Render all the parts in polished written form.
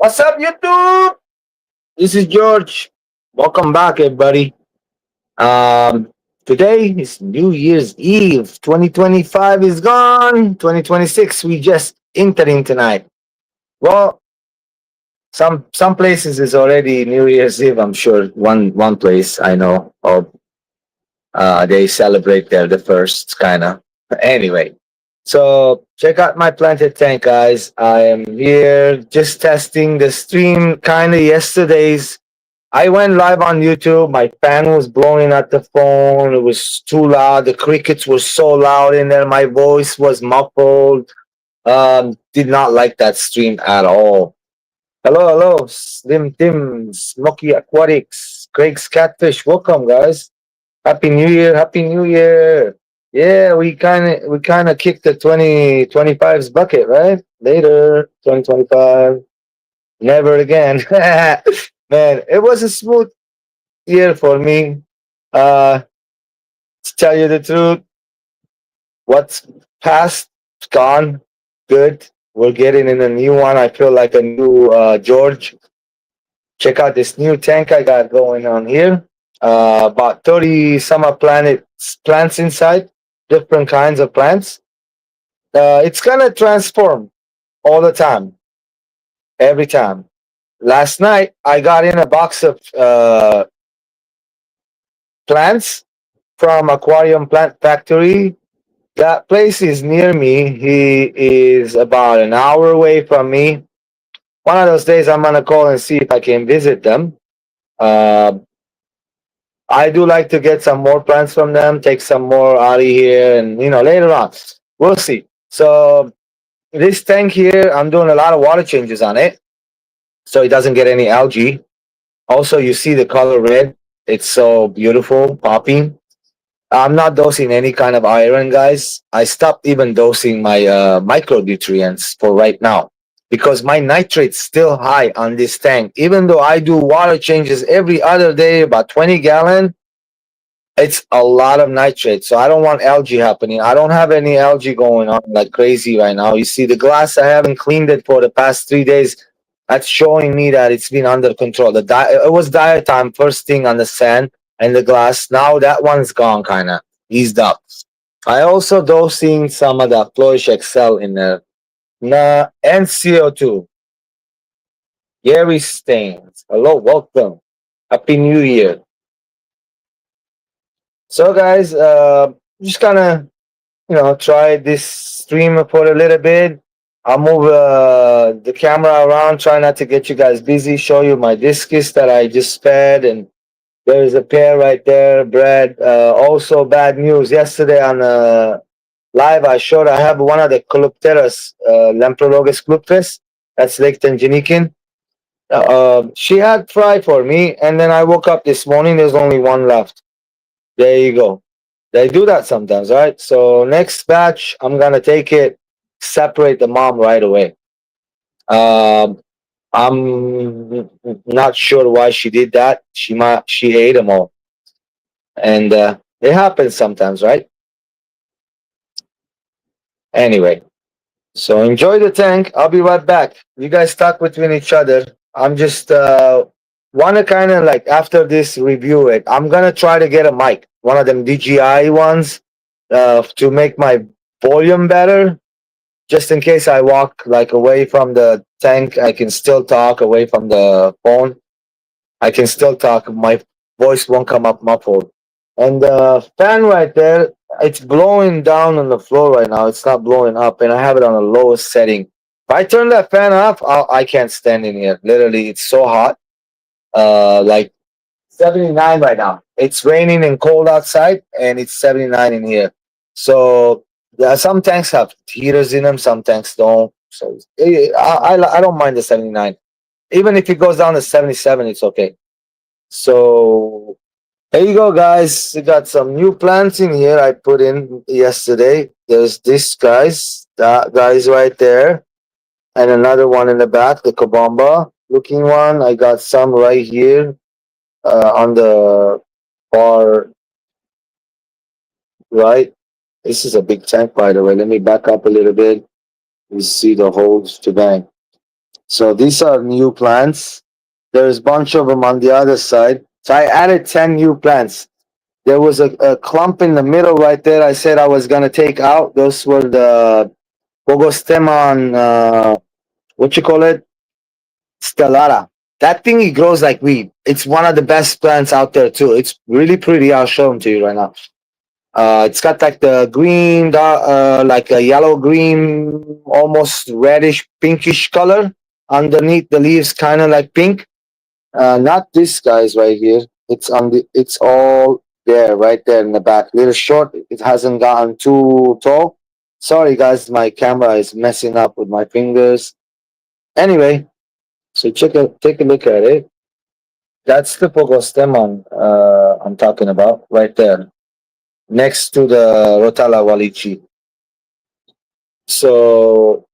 What's up, YouTube? This is George. Welcome back, everybody. Um, Today is New Year's Eve. 2025 is gone. 2026, we just entering tonight. Well, some places is already New Year's Eve. I'm sure one place I know of. They celebrate there the first kind of. Anyway, so check out my planted tank, guys. I am here just testing the stream. Kind of yesterday's I went live on YouTube. My fan was blowing at the phone. It was too loud. The crickets were so loud in there. My voice was muffled. Did not like that stream at all. Hello, hello, Slim Tim, Smoky Aquatics, Craig's Catfish. Welcome, guys. Happy New Year. Happy New Year. Yeah, we kind of kicked the 2025's bucket, right? Later, 2025. Never again. Man, it was a smooth year for me. Uh, to tell you the truth, what's past, is gone. Good. We're getting in a new one. I feel like a new George. Check out this new tank I got going on here. About 30 summer plants inside, different kinds of plants. It's gonna transform all the time, every time. Last night I got in a box of plants from Aquarium Plant Factory. That place is near me. He is about an hour away from me. One of those days, I'm gonna call and see if I can visit them. Uh, I do like to get some more plants from them, take some more out of here, and later on, we'll see. So this tank here, I'm doing a lot of water changes on it, so it doesn't get any algae. Also, you see the color red; it's so beautiful, popping. I'm not dosing any kind of iron, guys. I stopped even dosing my micronutrients for right now because my nitrate's still high on this tank. Even though I do water changes every other day, about 20 gallon, it's a lot of nitrate. So I don't want algae happening. I don't have any algae going on like crazy right now. You see the glass, I haven't cleaned it for the past 3 days. That's showing me that it's been under control. It was diet time first thing on the sand and the glass. Now that one's gone, kind of eased up. I also dosing some of the Flourish Excel in there. And CO2. Gary Stains. Hello, welcome. Happy New Year. So, guys, just gonna try this stream for a little bit. I'll move the camera around, try not to get you guys busy, show you my discus that I just fed, and there's a pair right there, Brad. Also, bad news. Yesterday on live, I have one of the Colopteras, Lamprologus cluptes, that's Lake Tanganyika. She had fry for me, and then I woke up this morning, there's only one left. There you go. They do that sometimes, right? So next batch, I'm gonna take it, separate the mom right away. Um, I'm not sure why she did that. She ate them all, and it happens sometimes, right? Anyway, so enjoy the tank. I'll be right back. You guys talk between each other. I'm just wanna kind of like after this review it. I'm gonna try to get a mic, one of them DJI ones, to make my volume better. Just in case I walk like away from the tank, I can still talk away from the phone. I can still talk. My voice won't come up muffled. And the fan right there, it's blowing down on the floor right now. It's not blowing up, and I have it on the lowest setting. If I turn that fan off, I can't stand in here. Literally, it's so hot. Like 79 right now. It's raining and cold outside, and it's 79 in here. So some tanks have heaters in them, some tanks don't. So I don't mind the 79. Even if it goes down to 77, it's okay. So there you go, guys. We got some new plants in here I put in yesterday. There's this that guy's right there, and another one in the back, the Kabamba looking one. I got some right here on the far right. This is a big tank, by the way. Let me back up a little bit. You see the holes to bang. So these are new plants. There's a bunch of them on the other side. So I added 10 new plants. There was a clump in the middle right there. I said I was gonna take out. Those were the Bogostemon, what you call it? Stellata. That thing, it grows like weed. It's one of the best plants out there too. It's really pretty. I'll show them to you right now. It's got like the green, like a yellow green, almost reddish pinkish color underneath the leaves, kind of like pink. Not this guy's right here. It's on the. It's all there, right there in the back. Little short. It hasn't gotten too tall. Sorry, guys. My camera is messing up with my fingers. Anyway, so take a look at it. That's the Pogostemon I'm talking about, right there, next to the Rotala Walichi. So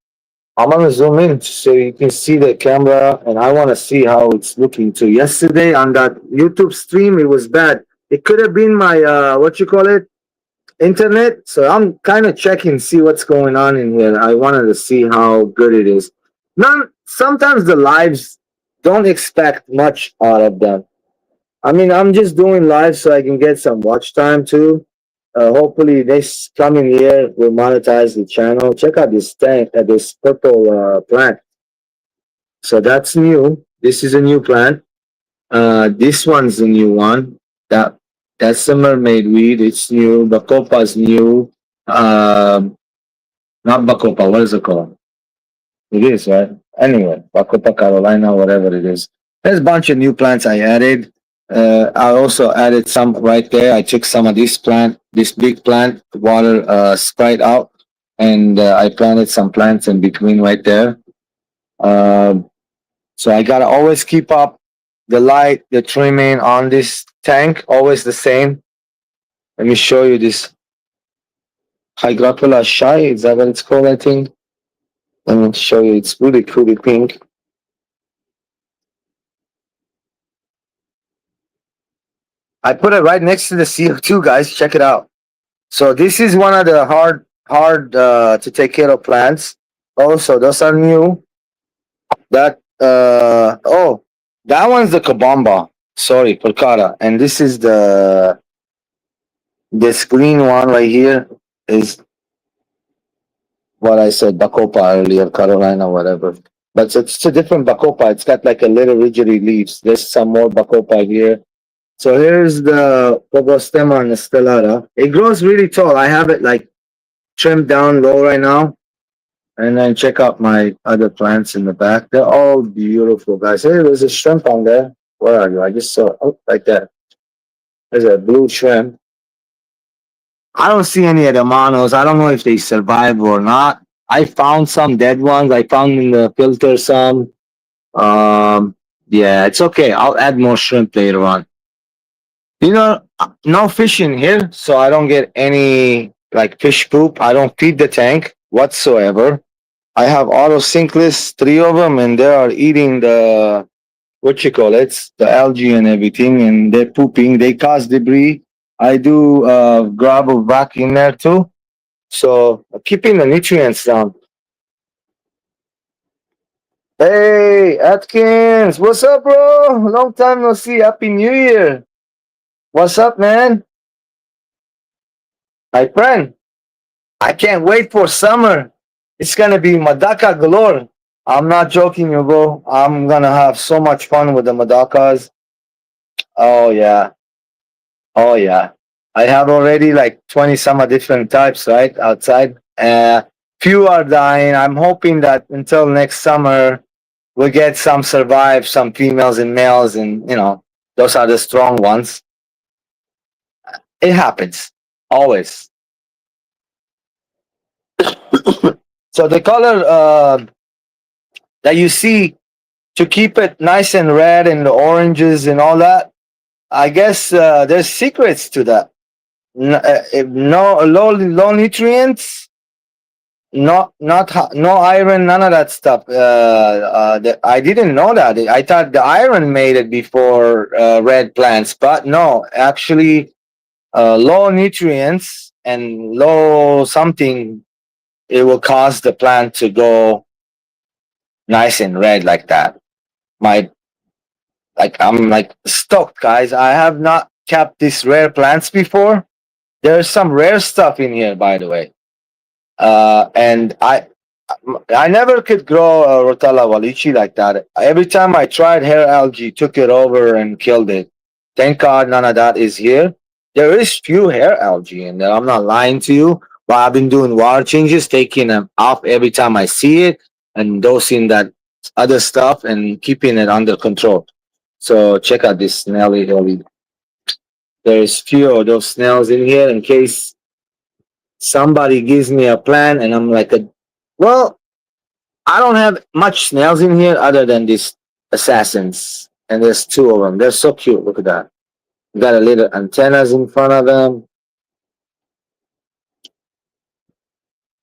I'm gonna zoom in so you can see the camera, and I want to see how it's looking too. Yesterday on that YouTube stream, it was bad. It could have been my what you call it, internet. So I'm kind of checking, see what's going on in here. I wanted to see how good it is. None. Sometimes the lives don't expect much out of them. I mean, I'm just doing live so I can get some watch time too. Hopefully, this coming year will monetize the channel. Check out this tank, this purple plant. So that's new. This is a new plant. This one's a new one. That that's the mermaid weed. It's new. Bacopa's new. Um, Not Bacopa. What is it called? It is right. Anyway, Bacopa Carolina, whatever it is. There's a bunch of new plants I added. I also added some right there. I took some of this plant, this big plant, water sprayed out, and I planted some plants in between right there. Um, so I gotta always keep up the light, the trimming on this tank, always the same. Let me show you this Hygropola shy. Is that what it's called? I think. Let me show you. It's really pretty pink. I put it right next to the CO2, guys. Check it out. So this is one of the hard to take care of plants. Also, those are new. That oh, that one's the Kabamba. Sorry, Percara. And this is this green one right here is what I said, Bacopa earlier, Carolina, whatever. But it's a different Bacopa. It's got like a little ridgely leaves. There's some more Bacopa here. So here's the Pogostemon stellata. It grows really tall. I have it like trimmed down low right now. And then check out my other plants in the back. They're all beautiful, guys. Hey, there's a shrimp on there. Where are you? I just saw it. Oh, like that. There's a blue shrimp. I don't see any of the monos. I don't know if they survive or not. I found some dead ones. I found in the filter some. Yeah, it's okay. I'll add more shrimp later on. You know, no fish in here, so I don't get any like fish poop. I don't feed the tank whatsoever. I have autosynclists, three of them, and they are eating the what you call it, the algae and everything, and they're pooping. They cause debris. I do grab a back in there too. So keeping the nutrients down. Hey, Atkins, what's up, bro? Long time no see. Happy New Year. What's up, man? My friend, I can't wait for summer. It's gonna be Madaka galore. I'm not joking, you bro. I'm gonna have so much fun with the Madakas. Oh yeah. Oh yeah. I have already like 20 some different types, right? Outside. Few are dying. I'm hoping that until next summer we'll get some survive, some females and males, and those are the strong ones. It happens. Always. So the color that you see to keep it nice and red and the oranges and all that, I guess there's secrets to that. No low nutrients, no iron, none of that stuff. I didn't know that. I thought the iron made it before red plants, but no, actually, low nutrients and low something, it will cause the plant to go nice and red like that. My I'm like stoked, guys. I have not kept these rare plants before. There's some rare stuff in here, by the way. And I never could grow a Rotella Walichi like that. Every time I tried, hair algae took it over and killed it. Thank God none of that is here. There is few hair algae in there. I'm not lying to you. But I've been doing water changes, taking them off every time I see it, and dosing that other stuff and keeping it under control. So check out this Snelly Hilly. There's few of those snails in here in case somebody gives me a plan and I'm like, well, I don't have much snails in here other than these assassins. And there's two of them. They're so cute. Look at that. Got a little antennas in front of them.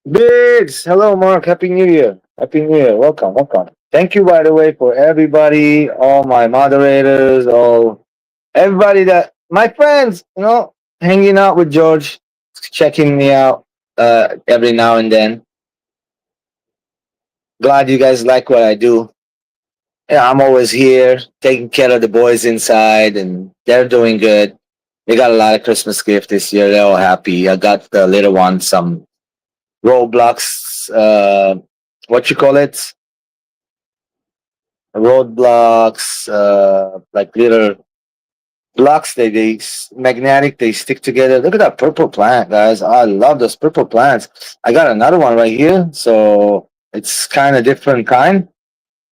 Biggs! Hello, Mark. Happy New Year. Happy New Year. Welcome, welcome. Thank you, by the way, for everybody, all my moderators, all everybody that, my friends, hanging out with George, checking me out every now and then. Glad you guys like what I do. Yeah, I'm always here taking care of the boys inside, and they're doing good. They got a lot of Christmas gift this year. They're all happy. I got the little one some Roblox, what you call it? Roadblocks, like little blocks. Magnetic. They stick together. Look at that purple plant, guys. I love those purple plants. I got another one right here, so it's kind of different kind.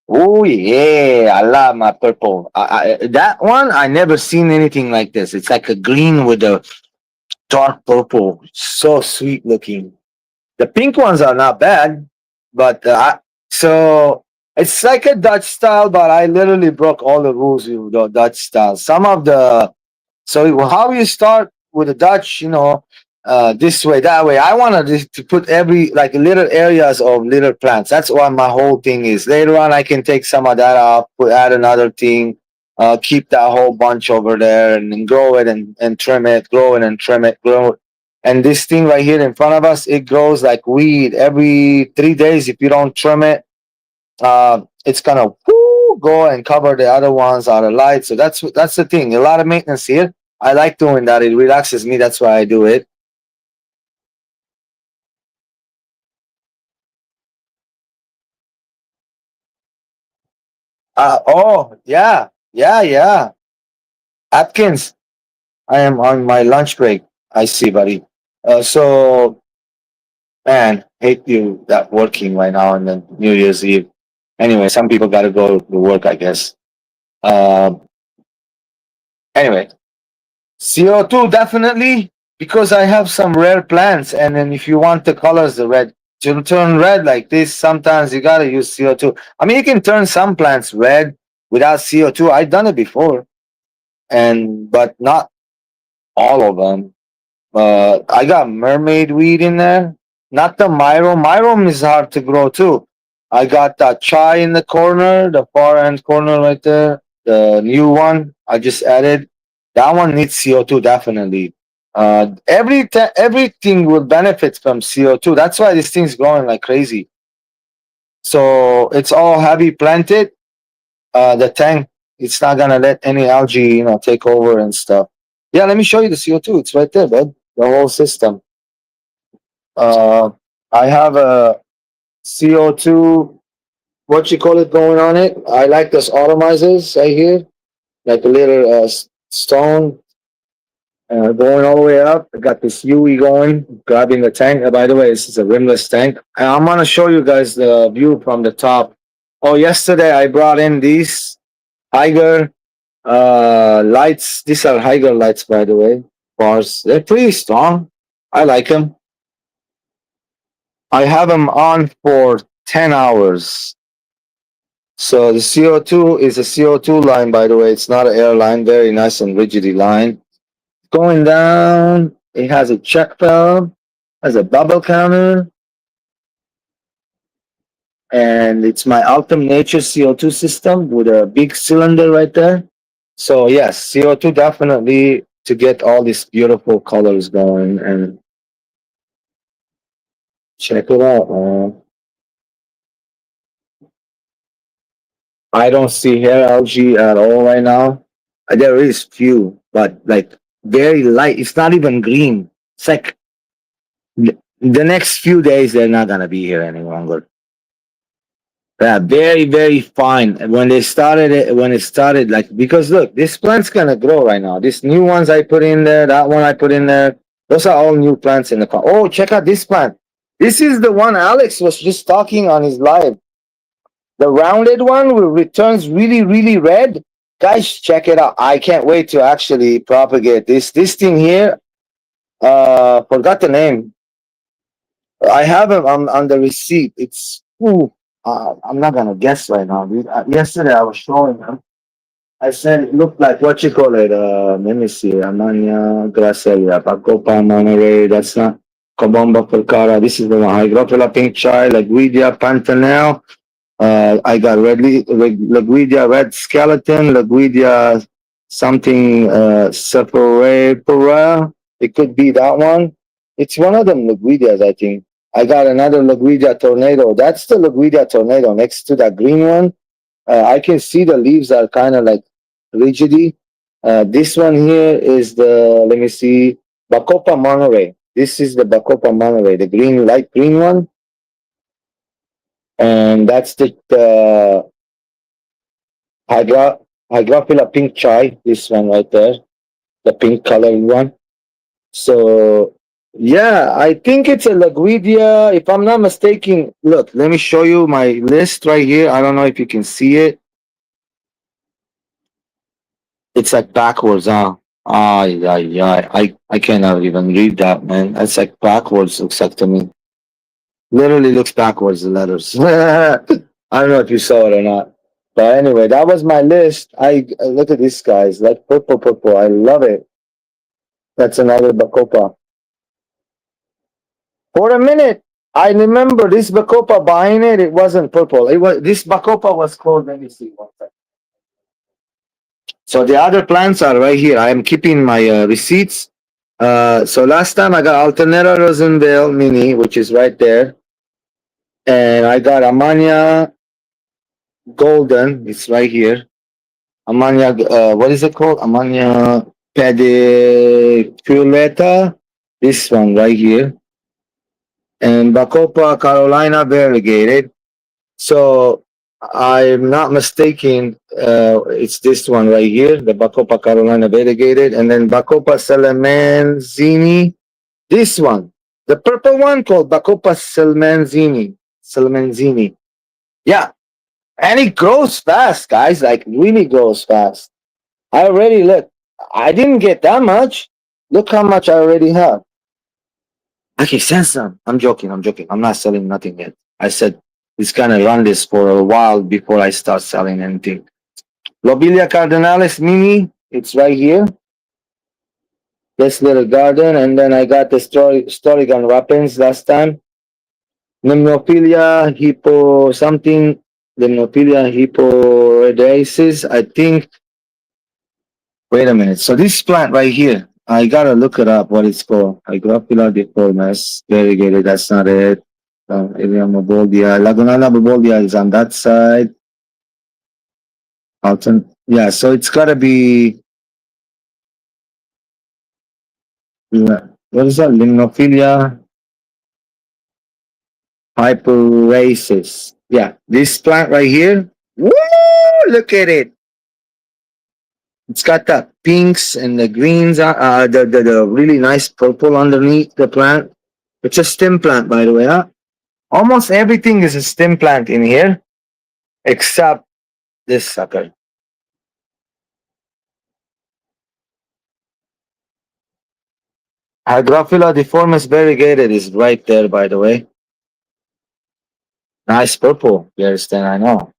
Oh yeah, I love my purple. That one I never seen anything like this. It's like a green with a dark purple. So sweet looking. The pink ones are not bad, but so it's like a Dutch style. But I literally broke all the rules with the Dutch style. Some of the so how you start with the Dutch, this way, that way. I wanted to put every like little areas of little plants. That's what my whole thing is. Later on, I can take some of that off, add another thing, keep that whole bunch over there, and then grow it and trim it, grow it and trim it, grow it. And this thing right here in front of us, it grows like weed. Every 3 days, if you don't trim it, it's gonna go and cover the other ones out of light. So that's the thing. A lot of maintenance here. I like doing that. It relaxes me. That's why I do it. Oh yeah, yeah, yeah. Atkins, I am on my lunch break. I see, buddy. So man, hate you that working right now on the New Year's Eve. Anyway, some people got to go to work, I guess. Um, anyway, CO2 definitely because I have some rare plants, and then if you want the colors, the red to turn red like this, sometimes you gotta use CO2. I mean, you can turn some plants red without CO2. I've done it before, and but not all of them. I got mermaid weed in there, not the myrom. Myrom is hard to grow too. I got that chai in the corner, the far end corner right there. The new one I just added. That one needs CO2 definitely. Everything will benefit from CO2. That's why this thing's growing like crazy. So it's all heavy planted. The tank, it's not gonna let any algae, take over and stuff. Yeah, let me show you the CO2. It's right there, bud. The whole system. Uh, I have a CO2, what you call it, going on it. I like those atomizers right here, like a little stone going all the way up. I got this UE going, grabbing the tank. By the way, this is a rimless tank. And I'm gonna show you guys the view from the top. Oh, yesterday I brought in these Higer lights. These are Higer lights, by the way. Bars. They're pretty strong. I like them. I have them on for 10 hours. So the CO2 is a CO2 line, by the way. It's not an air line. Very nice and rigidity line. Going down, it has a check valve, has a bubble counter, and it's my Ultim Nature CO2 system with a big cylinder right there. So yes, CO2 definitely to get all these beautiful colors going and check it out, man. I don't see hair algae at all right now. There is few, but like very light. It's not even green. It's like the next few days they're not gonna be here any longer. Yeah, very, very fine. And when they started it, when it started, like, because look, this plant's gonna grow right now. These new ones I put in there, that one I put in there, those are all new plants in the farm. Oh, check out this plant. This is the one Alex was just talking on his live. The rounded one with returns really, really red. Guys, check it out. I can't wait to actually propagate this thing here. Forgot the name. I have it on the receipt. It's ooh, I'm not gonna guess right now. Yesterday I was showing them. I said it looked like what you call it. Let me see. Amania gracelia, Pacopa monterey. That's not Cobomba fulcara. This is the one. Hygrophila pink chai, Laguidia pantanel. I got Laguidia red skeleton, Laguidia something Sephoropora. It could be that one. It's one of them Laguidias, I think. I got another Laguidia tornado. That's the Laguidia tornado next to that green one. I can see the leaves are kind of like rigidy. This one here is the, let me see, Bacopa monterey. This is the Bacopa monterey, the green, light green one. And that's the Hygrophila pink chai, this one right there, the pink colored one. So, yeah, I think it's a Laguidia. If I'm not mistaken, look, let me show you my list right here. I don't know if you can see it. It's like backwards, huh? Ah, yeah, yeah. I cannot even read that, man. It's like backwards, looks like to me. Literally looks backwards, the letters. I don't know if you saw it or not. But anyway, that was my list. I look at this guys, like purple, purple. I love it. That's another Bacopa. For a minute, I remember this Bacopa buying it. It wasn't purple. It was this Bacopa was called. Let me see one second. So the other plants are right here. I am keeping my receipts. So last time I got Alternera Rosenvale Mini, which is right there, and I got Amania Golden. It's right here. Amania, what is it called? Amania Pediculata. This one right here. And Bacopa Carolina Variegated. So I'm not mistaken, it's this one right here, the Bacopa Carolina Variegated. And then Bacopa Salamanzini. This one. The purple one called Bacopa Salamanzini. Salamanzini. Yeah. And it grows fast, guys. Like really grows fast. I already look. I didn't get that much. Look how much I already have. I can send some. I'm joking. I'm joking. I'm not selling nothing yet. I said it's gonna run this for a while before I start selling anything. Lobelia Cardinalis Mini. It's right here. This little garden, and then I got the Storigan Rapins last time. Limnophilia hippo something. Limnophilia hipporedaceus. I think. Wait a minute. So this plant right here, I gotta look it up. What it's called? Hygrophila deformis variegated. That's not it. Ilium Boboldia. Lagunana Boboldia is on that side. Alton. Yeah. So it's gotta be. What is that? Limnophilia hyperaceus. Yeah. This plant right here. Woo! Look at it. It's got the pinks and the greens, the really nice purple underneath the plant. It's a stem plant, by the way. Huh? Almost everything is a stem plant in here, except this sucker. Hygrophila deformis variegated is right there, by the way. Nice purple. You understand? I know.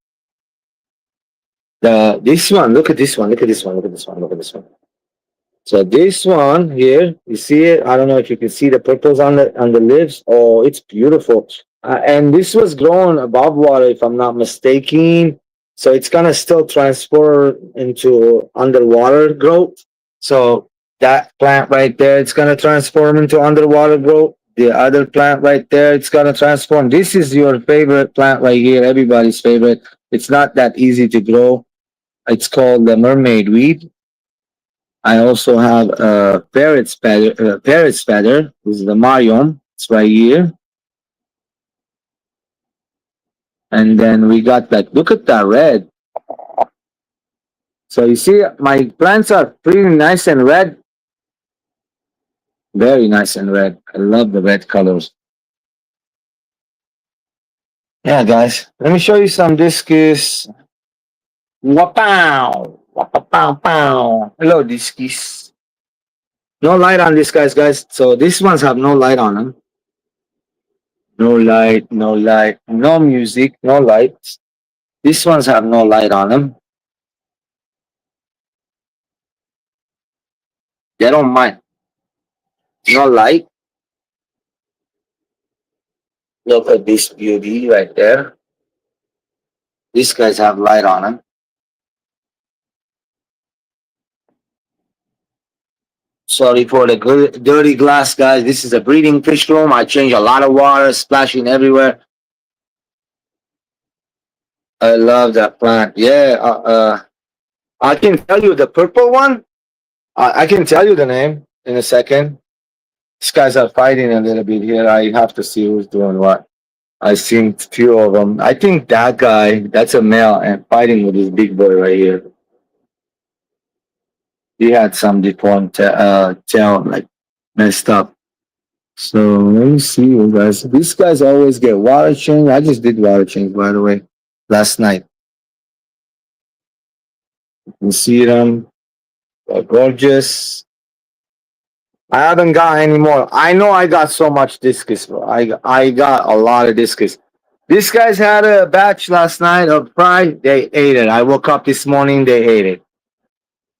This one, look at this one, look at this one, look at this one, look at this one. So this one here, you see it? I don't know if you can see the purples on the leaves. Oh, it's beautiful. And this was grown above water, if I'm not mistaken. So it's gonna still transfer into underwater growth. So that plant right there, it's gonna transform into underwater growth. The other plant right there, it's gonna transform. This is your favorite plant right here, everybody's favorite. It's not that easy to grow. It's called the mermaid weed. I also have a parrot's feather. This is the Marion. It's right here. And then we got that. Look at that red. So you see, my plants are pretty nice and red. Very nice and red. I love the red colors. Yeah, guys. Let me show you some discus. Wapow! Wapow pow. Hello, discus. No light on these guys. So these ones have no light on them. No light, no light, no music, no lights. These ones have no light on them. They don't mind. No light. Look at this beauty right there. These guys have light on them. Sorry for the dirty glass, guys. This is a breeding fish room. I change a lot of water, splashing everywhere. I love that plant. Yeah, I can tell you the purple one. I can tell you the name in a second. These guys are fighting a little bit here. I have to see who's doing what. I seen few of them. I think that guy, that's a male, and fighting with this big boy right here. He had some deformed tail, like messed up. So let me see you guys. These guys always get water change. I just did water change, by the way, last night. You can see them. They're gorgeous. I haven't got any more. I know I got so much discus, bro. I got a lot of discus. These guys had a batch last night of fry. They ate it. I woke up this morning. They ate it.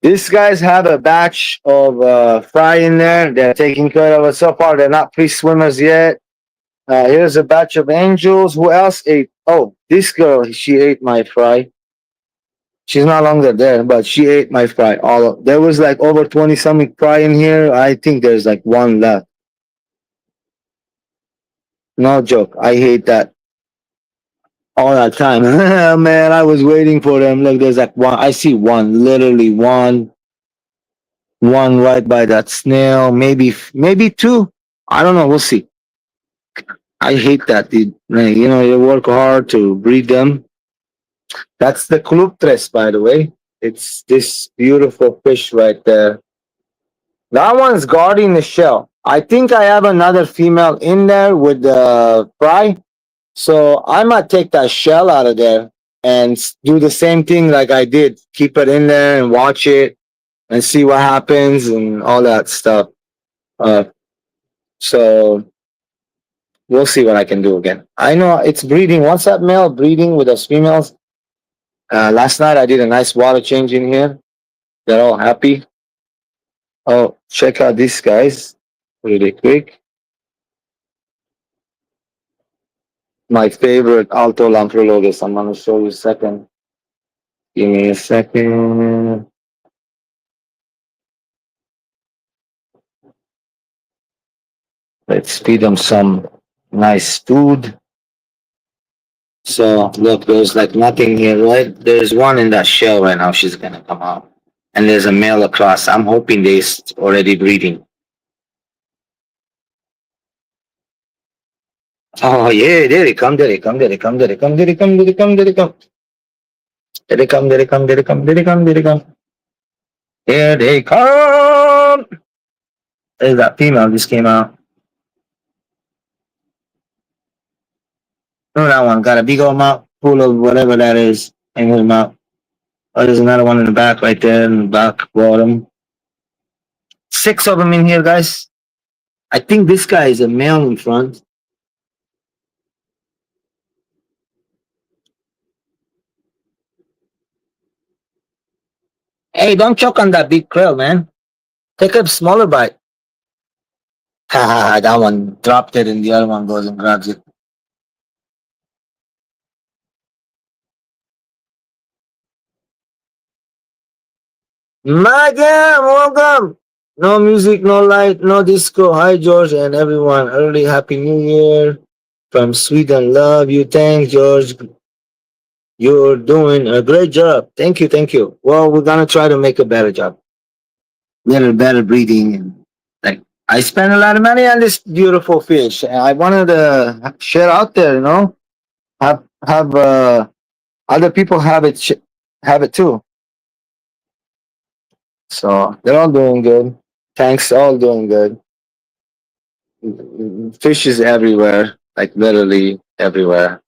These guys have a batch of fry in there. They're taking care of it so far. They're not free swimmers yet. Here's a batch of angels. Who else ate? Oh, this girl. She ate my fry. She's no longer there, but she ate my fry. There was like over 20 something fry in here. I think there's like one left. No joke. I hate that all that time. Man, I was waiting for them. Look, there's like one. I see one, literally one. One right by that snail. Maybe two. I don't know. We'll see. I hate that, dude. You know, you work hard to breed them. That's the cluptres, by the way. It's this beautiful fish right there. That one's guarding the shell. I think I have another female in there with the fry. So I might take that shell out of there and do the same thing like I did. Keep it in there and watch it and see what happens and all that stuff. So we'll see what I can do again. I know it's breeding. Once that male breeding with those females, last night I did a nice water change in here. They're all happy. Oh, check out these guys really quick. My favorite Alto Lamprologus. I'm going to show you a second. Give me a second. Let's feed them some nice food. So look, there's like nothing here, right? There's one in that shell right now. She's gonna come out, and there's a male across. I'm hoping they're already breeding. Oh yeah, there they come, there they come, there they come, there they come, there they come, there they come, there they come. There they come, there they come, there they come, there they come, there they come. There they come. There's that female just came out. Oh, that one got a big old mouth full of whatever that is in his mouth. Oh, there's another one in the back right there in the back bottom. 6 of them in here, guys. I think this guy is a male in front. Hey, don't choke on that big krill, man. Take a smaller bite. Ha that one dropped it and the other one goes and grabs it. Madam, welcome. No music, no light, no disco. Hi, George and everyone. Early Happy New Year from Sweden. Love you. Thanks, George. You're doing a great job. Thank you, thank you. Well, we're gonna try to make a better job, little better breeding, and like I spent a lot of money on this beautiful fish, and I wanted to share out there. Have other people have it too. So they're all doing good. Tanks all doing good. Fish is everywhere, like literally everywhere.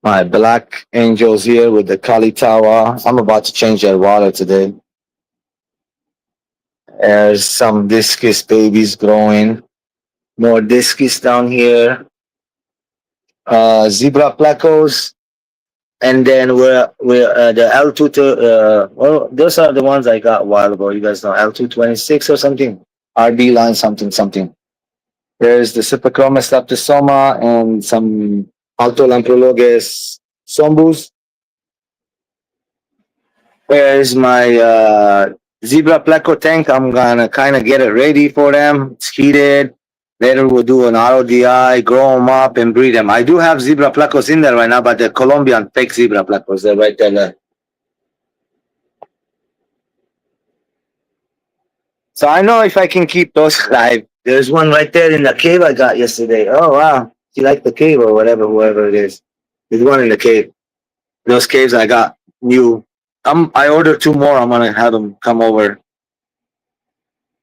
My black angels here with the Kali Tawa. I'm about to change that water today. There's some discus babies growing. More discus down here. Zebra plecos. And then we're the L2 well, those are the ones I got a while ago. You guys know L226 or something. RB line something something. There's the Cypochroma staptosoma and some Alto Lamprologes sombus. Where's my Zebra Pleco tank? I'm gonna kind of get it ready for them. It's heated. Later we'll do an RODI, grow them up and breed them. I do have Zebra Plecos in there right now, but the Colombian fake Zebra Plecos, they're right there. So I know if I can keep those alive. There's one right there in the cave I got yesterday. Oh wow. You like the cave or whatever, whoever it is. There's one in the cave. Those caves I got new. I ordered two more. I'm gonna have them come over.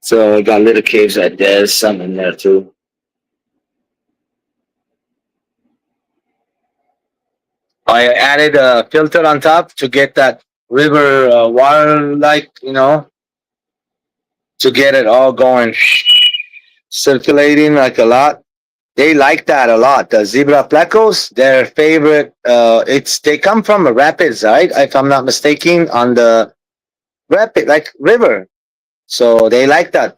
So I got little caves right there. There's some in there too. I added a filter on top to get that river water, like to get it all going, circulating like a lot. They like that a lot. The zebra plecos, their favorite. They come from the rapids, right? If I'm not mistaken, on the rapid like river. So they like that.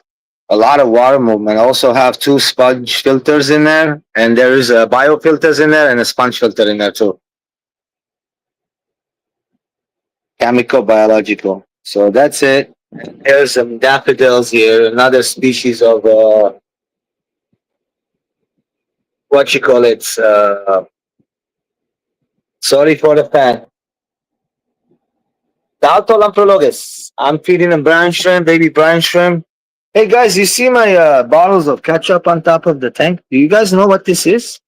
A lot of water movement. I also have two sponge filters in there, and there is a biofilters in there and a sponge filter in there too. Chemical, biological. So that's it. There's some daffodils here, another species of what you call it. Sorry for the fan. Daltolamprologus. I'm feeding them brine shrimp, baby brine shrimp. Hey guys, you see my bottles of ketchup on top of the tank? Do you guys know what this is?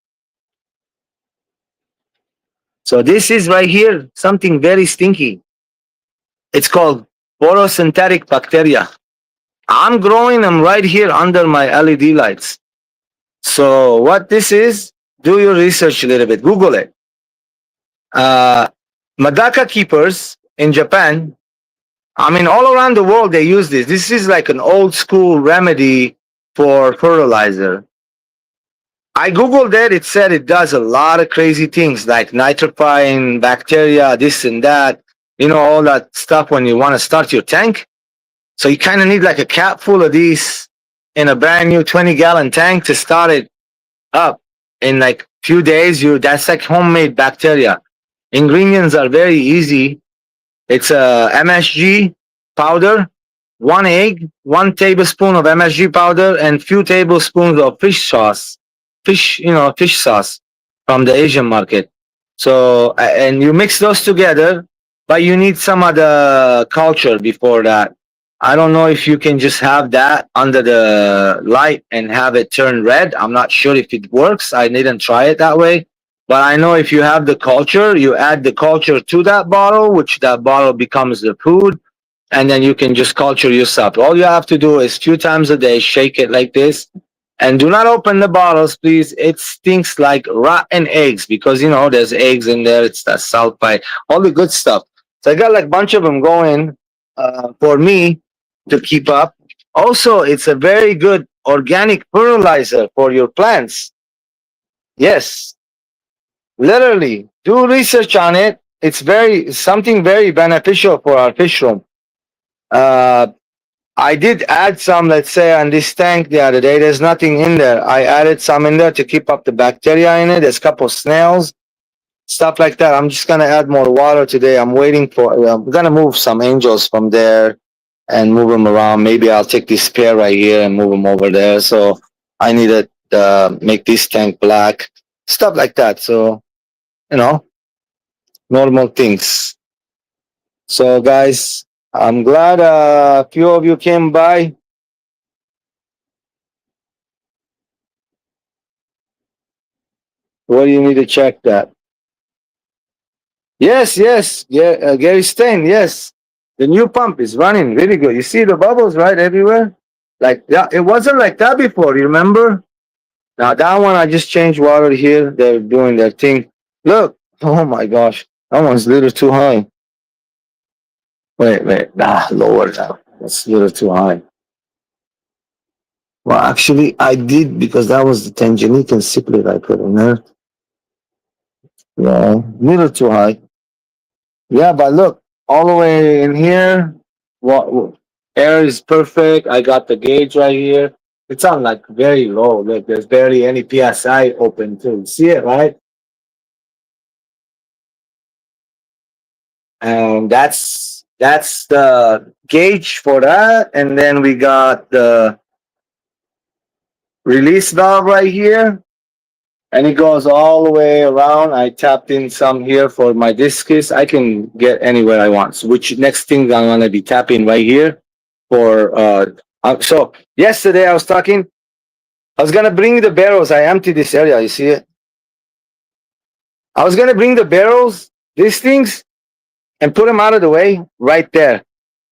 So this is right here something very stinky. It's called photosynthetic bacteria. I'm growing them right here under my LED lights. So what this is, do your research a little bit. Google it. Madaka keepers in Japan, I mean, all around the world, they use this. This is like an old school remedy for fertilizer. I Googled it. It said it does a lot of crazy things like nitrifying bacteria, this and that, all that stuff when you want to start your tank. So you kind of need like a cap full of these in a brand new 20-gallon tank to start it up. In like few days, that's like homemade bacteria. Ingredients are very easy. It's a MSG powder, 1 egg, 1 tablespoon of MSG powder, and few tablespoons of fish sauce. Fish sauce from the Asian market. So, and you mix those together, but you need some other culture before that. I don't know if you can just have that under the light and have it turn red. I'm not sure if it works. I didn't try it that way. But I know if you have the culture, you add the culture to that bottle, which that bottle becomes the food, and then you can just culture yourself. All you have to do is few times a day, shake it like this, and do not open the bottles, please. It stinks like rotten eggs because there's eggs in there. It's that sulfite, all the good stuff. So I got like a bunch of them going for me to keep up. Also, it's a very good organic fertilizer for your plants. Yes, literally, do research on it. It's something very beneficial for our fish room. I did add some, let's say, on this tank the other day. There's nothing in there. I added some in there to keep up the bacteria in it. There's a couple snails, stuff like that. I'm just gonna add more water today. I'm gonna move some angels from there and move them around. Maybe I'll take this pair right here and move them over there. So I need to make this tank black. stuff like that. So, you know, normal things. So, guys, I'm glad a few of you came by. What do you need to check that? Yes, yes, yeah, Gary Stain. Yes, the new pump is running really good. You see the bubbles right everywhere. Like yeah, it wasn't like that before. You remember? Now that one, I just changed water here. They're doing their thing. Look, oh my gosh, that one's a little too high. Wait, lower now. That's a little too high. Well, actually, I did because that was the Tanganyika and ciplet I put in there. Yeah, little too high. Yeah, but look, all the way in here, what air is perfect. I got the gauge right here. It's on like very low. Look, there's barely any PSI open too. See it, right? And that's the gauge for that. And then we got the release valve right here. And it goes all the way around. I tapped in some here for my discus. I can get anywhere I want. So which next thing I'm gonna be tapping right here for so yesterday I was talking, I was gonna bring the barrels. I emptied this area, you see it? I was gonna bring the barrels, these things, and put them out of the way right there.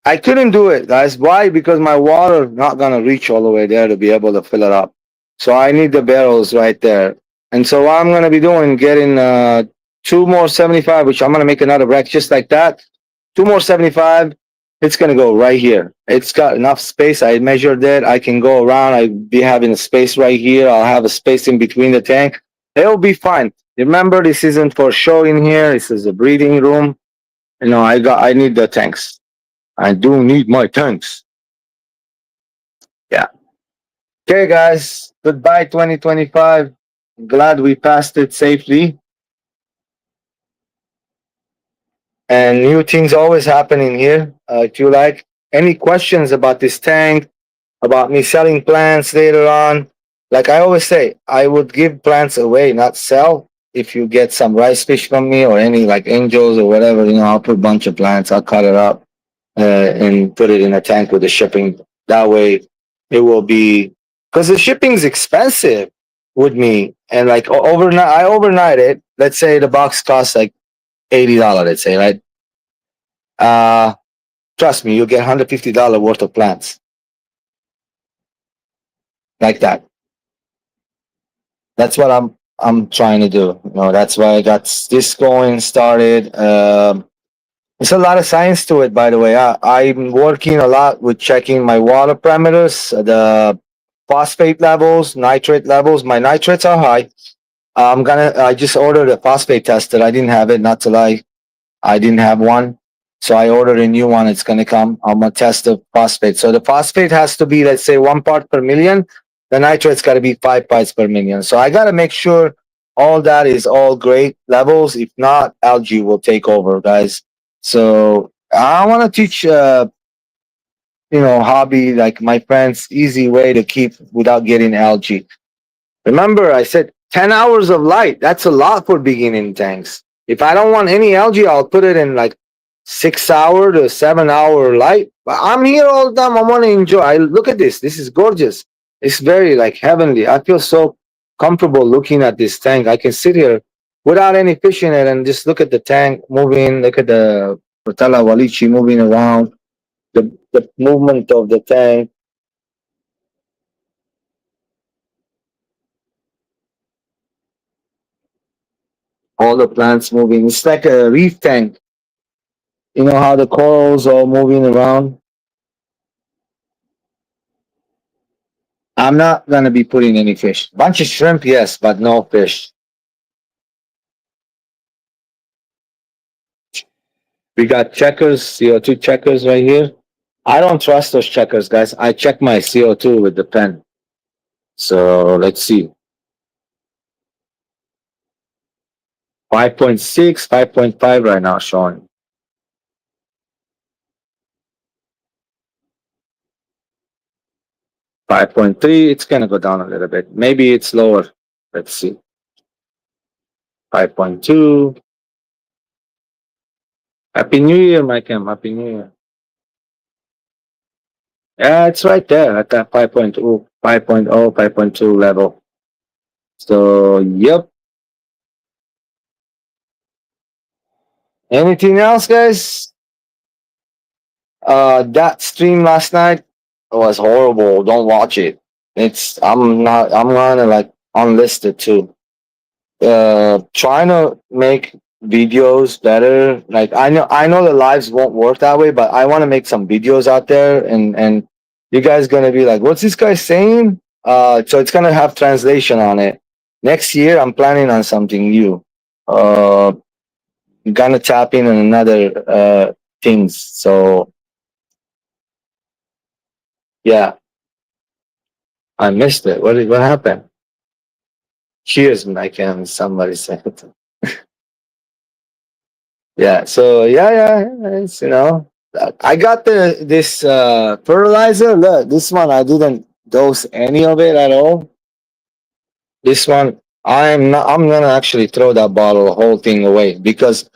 I couldn't do it, guys. Why? Because my water not gonna reach all the way there to be able to fill it up. So I need the barrels right there. And so what I'm gonna be doing, getting two more 75, which I'm gonna make another rack just like that. Two more 75. It's gonna go right here. It's got enough space. I measured it. I can go around. I be having a space right here. I'll have a space in between the tank. It'll be fine. Remember, this isn't for show in here. This is a breathing room. You know, I need the tanks. I do need my tanks. Yeah. Okay, guys. Goodbye, 2025. Glad we passed it safely. And new things always happen in here. If you like any questions about this tank, about me selling plants later on, like I always say, I would give plants away, not sell. If you get some rice fish from me or any like angels or whatever, I'll put a bunch of plants, I'll cut it up and put it in a tank with the shipping. That way, it will be because the shipping's expensive with me, and like overnight, I overnight it. Let's say the box costs like $80. Let's say, right? Uh, Trust me, you'll get $150 worth of plants like that. That's what I'm trying to do. That's why I got this going started. There's a lot of science to it, by the way. I'm working a lot with checking my water parameters, the phosphate levels, nitrate levels. My nitrates are high. I just ordered a phosphate tester. I didn't have it, not to lie. I didn't have one. So I ordered a new one. It's gonna come. I'm gonna test the phosphate. So the phosphate has to be, let's say, 1 part per million. The nitrate's gotta be 5 parts per million. So I gotta make sure all that is all great levels. If not, algae will take over, guys. So I wanna teach hobby like my friends, easy way to keep without getting algae. Remember, I said 10 hours of light. That's a lot for beginning tanks. If I don't want any algae, I'll put it in like 6 hour to 7 hour light. But I'm here all the time. I want to enjoy. Look at this. This is gorgeous. It's very like heavenly. I feel so comfortable looking at this tank. I can sit here without any fish in it and just look at the tank moving. Look at the Rotella Walichi moving around. The movement of the tank. All the plants moving. It's like a reef tank. You know how the corals are moving around? I'm not gonna be putting any fish. Bunch of shrimp, yes, but no fish. We got checkers, CO2 checkers right here. I don't trust those checkers, guys. I check my CO2 with the pen. So let's see. 5.6, 5.5 right now showing. 5.3, it's gonna go down a little bit. Maybe it's lower. Let's see. 5.2. Happy New Year, my Cam. Happy New Year. Yeah, it's right there at that 5.0, 5.0, 5.2 level. So, yep. Anything else, guys? That stream last night was horrible. Don't watch it. I'm gonna like unlist it too. Trying to make videos better. Like I know the lives won't work that way, but I want to make some videos out there, and you guys gonna be like, what's this guy saying? So it's gonna have translation on it. Next year, I'm planning on something new. Uh, gonna tap in on another things. So yeah, I missed it. What happened? Cheers, Mike, and somebody said. Yeah. So yeah. It's, I got this fertilizer. Look, this one I didn't dose any of it at all. This one I'm not. I'm gonna actually throw that bottle, whole thing away because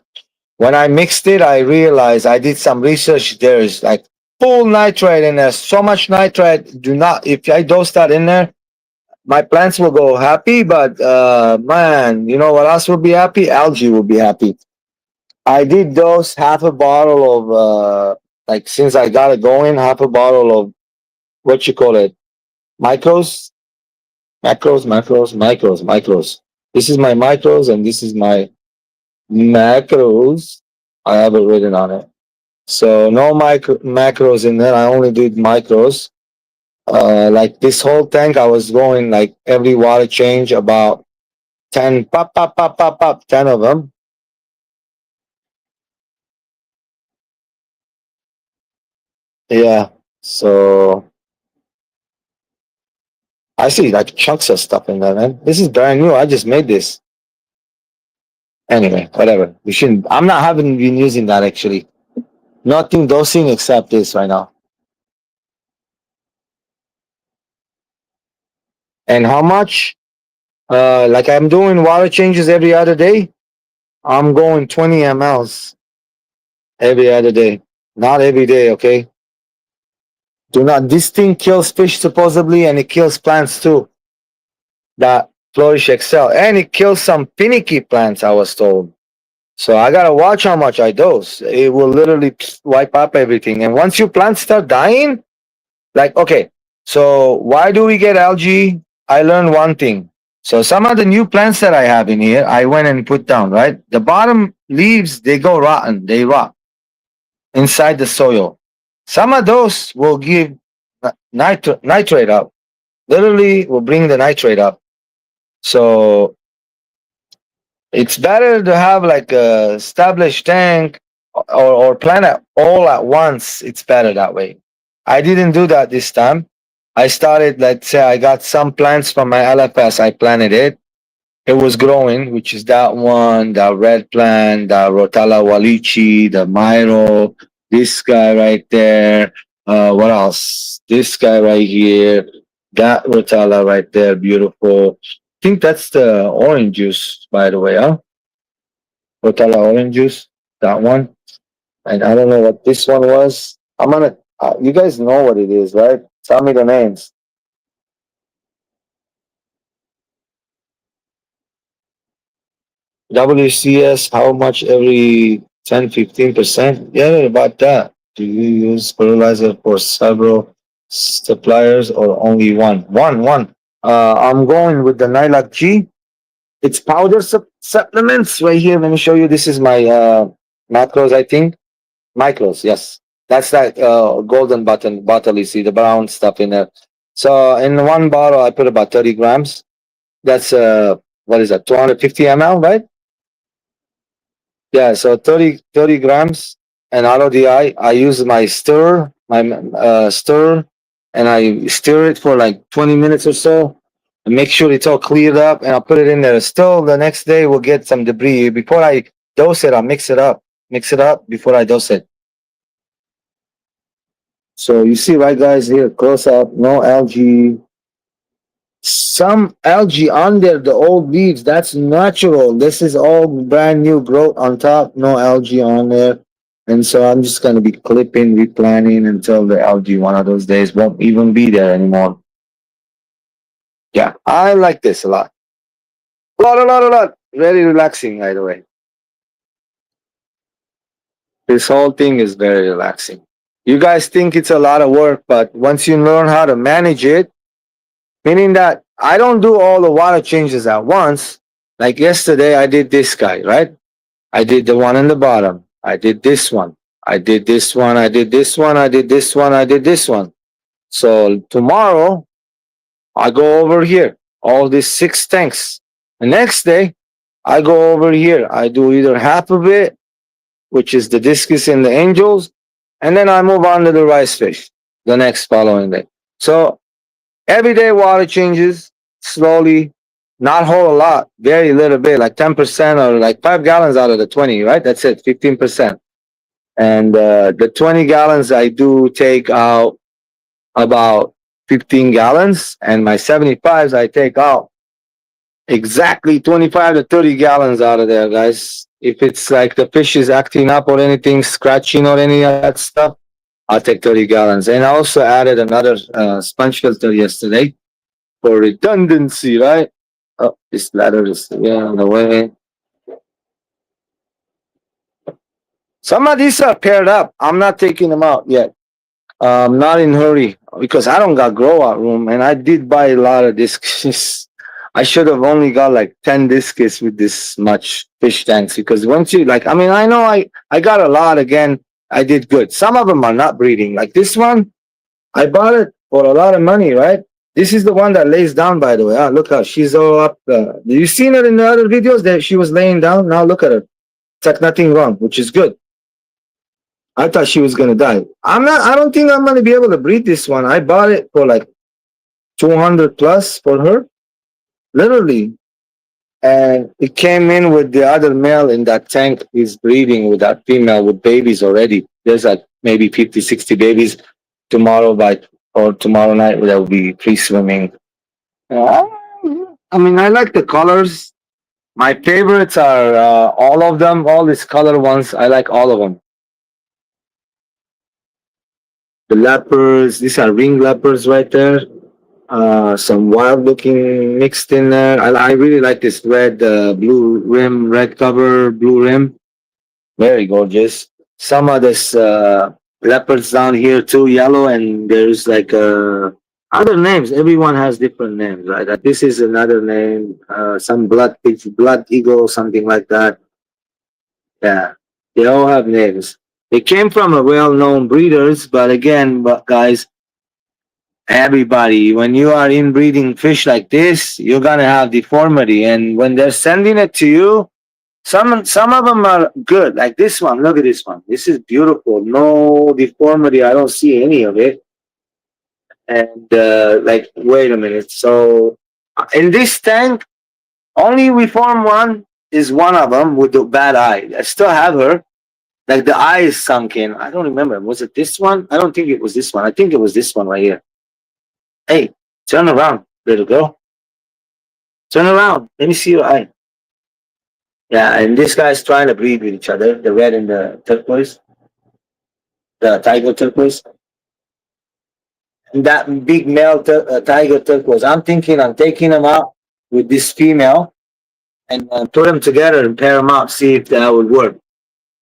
when I mixed it, I realized I did some research. There's like full nitrate in there. So much nitrate. Do not. If I dose that in there, my plants will go happy. But man, you know what else will be happy? Algae will be happy. I did dose half a bottle of like since I got it going, half a bottle of what you call it, micros, macros. This is my micros and this is my macros. I have it written on it. So no macros in there. I only did micros. Like this whole tank, I was going like every water change about 10 pop, 10 of them. Yeah. So I see like chunks of stuff in there, man. This is brand new. I just made this. Anyway, whatever. We shouldn't. I'm not having been using that actually. Nothing dosing except this right now. And how much? Like I'm doing water changes every other day. I'm going 20 mLs every other day. Not every day, okay? Do not. This thing kills fish supposedly, and it kills plants too. That Flourish Excel, and it kills some finicky plants. I was told. So I gotta watch how much I dose. It will literally wipe up everything. And once your plants start dying, like okay, so why do we get algae? I learned one thing. So some of the new plants that I have in here, I went and put down, right? The bottom leaves, they go rotten, they rot inside the soil. Some of those will give nitrate up. Literally will bring the nitrate up. So it's better to have like a established tank or plant it all at once. It's better that way. I didn't do that this time. I started, let's say, I got some plants from my LFS. I planted it. It was growing, which is that one, the red plant, the Rotala Walichi, the Myro, this guy right there. What else? This guy right here, that Rotala right there, beautiful. I think that's the orange juice, by the way, huh? Rotala orange juice, that one. And I don't know what this one was. I'm gonna. You guys know what it is, right? Tell me the names. WCS. How much every 10-15%? Yeah, about that. Do you use fertilizer for several suppliers or only one? One. I'm going with the Nylac G. It's powder supplements right here. Let me show you. This is my macros, I think. Micros, yes. That's that golden bottle you see, the brown stuff in there. So in one bottle, I put about 30 grams. That's what is that? 250 ml, right? Yeah. So 30 grams and RODI. I use my stir, and I stir it for like 20 minutes or so. And make sure it's all cleared up, and I'll put it in there. Still, the next day we'll get some debris. Before I dose it, I'll mix it up. Mix it up before I dose it. So you see, right, guys, here close up, no algae. some algae under the old leaves. That's natural. This is all brand new growth on top, no algae on there. And so I'm just gonna be clipping, replanting until the algae one of those days won't even be there anymore. Yeah, I like this a lot. A lot. Very relaxing, by the way. This whole thing is very relaxing. You guys think it's a lot of work, but once you learn how to manage it, meaning that I don't do all the water changes at once. Like yesterday, I did this guy, right? I did the one in the bottom. I did this one. I did this one. I did this one. I did this one. I did this one. So tomorrow, I go over here, all these six tanks. The next day, I go over here. I do either half of it, which is the discus and the angels, and then I move on to the rice fish the next following day. So every day water changes slowly, not whole a lot, very little bit, like 10% or like 5 gallons out of the 20, right? That's it, 15%. And the 20 gallons, I do take out about 15 gallons, and my 75s, I take out exactly 25 to 30 gallons out of there, guys. If it's like the fish is acting up or anything, scratching or any of that stuff, I'll take 30 gallons. And I also added another sponge filter yesterday for redundancy, right? Oh, this ladder is on the way. Some of these are paired up. I'm not taking them out yet. Not in hurry because I don't got grow out room, and I did buy a lot of discs. I should have only got like 10 discs with this much fish tanks because once you like, I mean, I know I got a lot again. I did good. Some of them are not breeding. Like this one, I bought it for a lot of money, right? This is the one that lays down, by the way. Ah, look how she's all up. You seen her in the other videos that she was laying down? Now look at her. It's like nothing wrong, which is good. I thought she was gonna die. I don't think I'm gonna be able to breed this one. I bought it for like 200 plus for her. Literally. And it came in with the other male in that tank is breeding with that female with babies already. There's like maybe 50, 60 babies tomorrow by or tomorrow night they'll be free swimming. Uh, I mean, I like the colors. My favorites are all of them, all these color ones. I like all of them. The leopards, these are ring leopards right there. Some wild looking mixed in there. I really like this red, blue rim, red cover, blue rim. Very gorgeous. Some of this leopards down here too, yellow, and there's like other names. Everyone has different names, right? Like this is another name. Some blood eagle, something like that. Yeah, they all have names. They came from a well-known breeders, but again, guys, everybody, when you are inbreeding fish like this, you're gonna have deformity, and when they're sending it to you, some of them are good, like this one. Look at this one. This is beautiful. No deformity. I don't see any of it. And like, wait a minute. So in this tank, only we form one is one of them with the bad eye. I still have her. Like the eye is sunk in. I don't remember. Was it this one? I don't think it was this one. I think it was this one right here. Hey, turn around, little girl. Turn around. Let me see your eye. Yeah, and this guy's trying to breed with each other, the red and the turquoise, the tiger turquoise. And that big male tiger turquoise. I'm thinking I'm taking them out with this female and put them together and pair them out, see if that would work.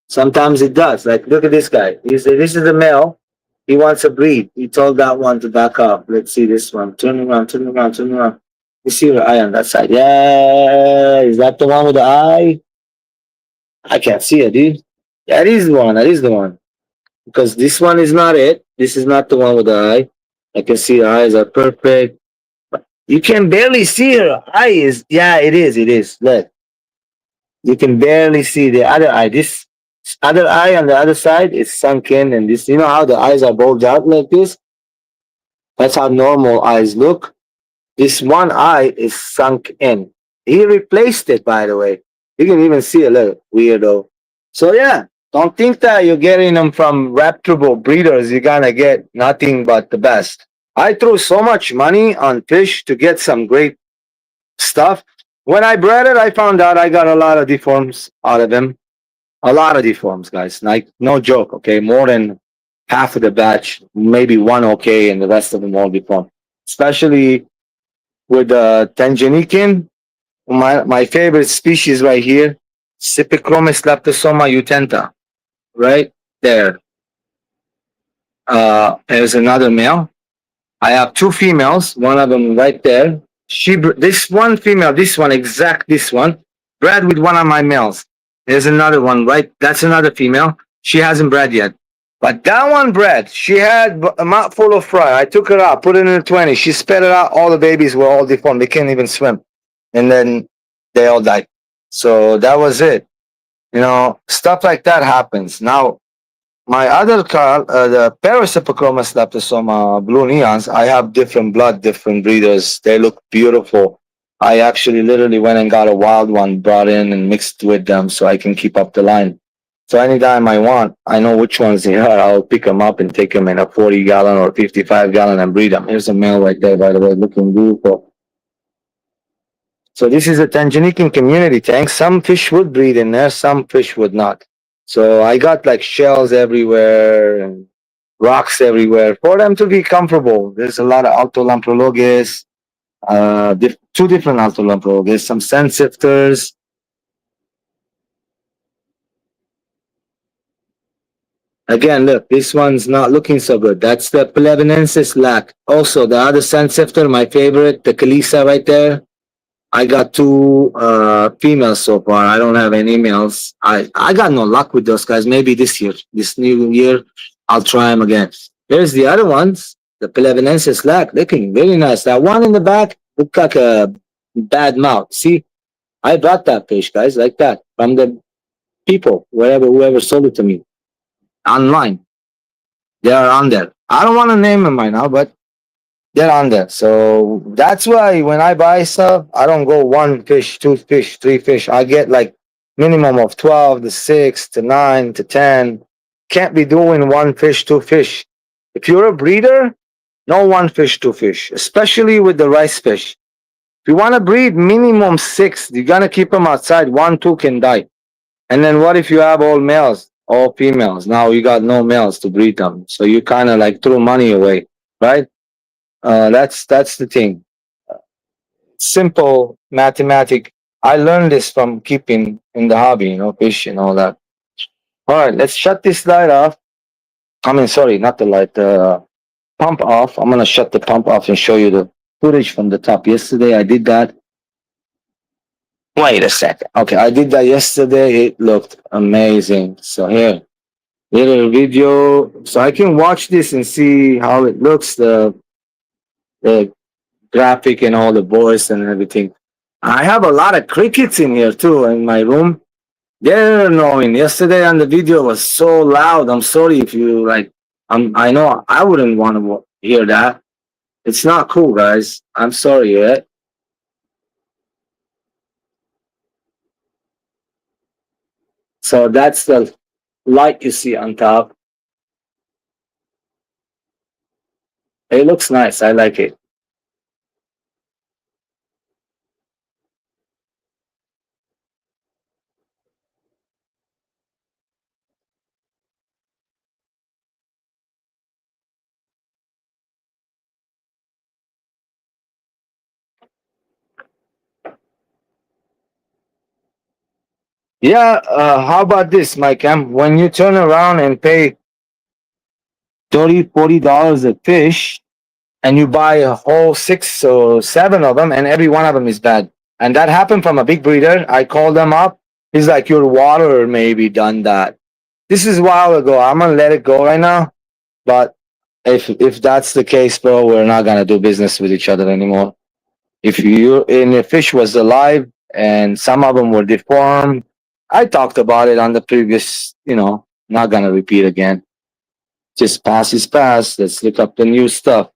Sometimes it does. Like, look at this guy. This is the male. He wants to breed. He told that one to back up. Let's see this one. Turn around, turn around, turn around. You see the eye on that side. Yeah, is that the one with the eye? I can't see it, dude. Yeah, it is the one. That is the one. Because this one is not it. This is not the one with the eye. I can see the eyes are perfect. You can barely see her eye is. Yeah, it is. It is. Look. You can barely see the other eye. This other eye on the other side is sunk in, and this, you know how the eyes are bulged out like this? That's how normal eyes look. This one eye is sunk in. He replaced it, by the way. You can even see a little weirdo. So yeah, don't think that you're getting them from reputable breeders. You're gonna get nothing but the best. I threw so much money on fish to get some great stuff. When I bred it, I found out I got a lot of deforms out of him. A lot of deforms, guys. Like, no joke, okay? More than half of the batch, maybe one okay, and the rest of them all deformed. Especially with the Tanjanikin, my favorite species right here, Sipicromis leptosoma utenta, right there. There's another male. I have two females. One of them right there. This one female, this one exact, this one, bred with one of my males. There's another one, right? That's another female. She hasn't bred yet. But that one bred, she had a mouthful of fry. I took her out, put it in a 20. She spat it out. All the babies were all deformed. They can't even swim. And then they all died. So that was it. You know, stuff like that happens. Now, my other car, the Parasipochroma leptosoma blue neons, I have different blood, different breeders. They look beautiful. I actually literally went and got a wild one, brought in and mixed with them so I can keep up the line. So anytime I want, I know which ones they are. I'll pick them up and take them in a 40-gallon or 55-gallon and breed them. Here's a male right there, by the way, looking beautiful. So this is a Tanjanican community tank. Some fish would breed in there, some fish would not. So I got like shells everywhere and rocks everywhere for them to be comfortable. There's a lot of Altolamprologus, two different Altolamprologus, some sand sifters. Again, look, this one's not looking so good. That's the Plevenensis lac. Also, the other sand sifter, my favorite, the Kalisa right there. I got two females so far. I don't have any males. I got no luck with those guys. Maybe this year, this new year, I'll try them again. There's the other ones, the Plevenensis lac, looking very nice. That one in the back looked like a bad mouth. See, I bought that fish, guys, like that from the people, whoever sold it to me online. They are on there. I don't want to name them right now, but they're on there. So that's why when I buy stuff, I don't go one fish, two fish, three fish. I get like minimum of 12 to 6 to 9 to 10. Can't be doing one fish, two fish. If you're a breeder, no one fish, two fish, especially with the rice fish. If you want to breed, minimum 6. You're going to keep them outside. One, two can die. And then what if you have all males, all females? Now you got no males to breed them. So you kind of like throw money away, right? That's the thing. Simple mathematic. I learned this from keeping in the hobby, fish and all that. All right, let's shut this light off. I mean, sorry, not the light, the pump off. I'm gonna shut the pump off and show you the footage from the top. Yesterday I did that. Wait a second. Okay, I did that yesterday. It looked amazing. So here, little video, so I can watch this and see how it looks. The graphic and all the voice and everything. I have a lot of crickets in here too in my room. They're annoying. Yesterday on the video was so loud. I'm sorry if you like. I know I wouldn't want to hear that. It's not cool, guys. I'm sorry. Yeah. So that's the light you see on top. It looks nice. I like it. Yeah. How about this, Mike? When you turn around and pay $30, $40 a fish, and you buy a whole 6 or 7 of them, and every one of them is bad. And that happened from a big breeder. I called them up. He's like, your water maybe done that. This is a while ago. I'm gonna let it go right now. But if that's the case, bro, we're not gonna do business with each other anymore. If you and the fish was alive and some of them were deformed, I talked about it on the previous. Not gonna repeat again. Just past is past. Let's look up the new stuff.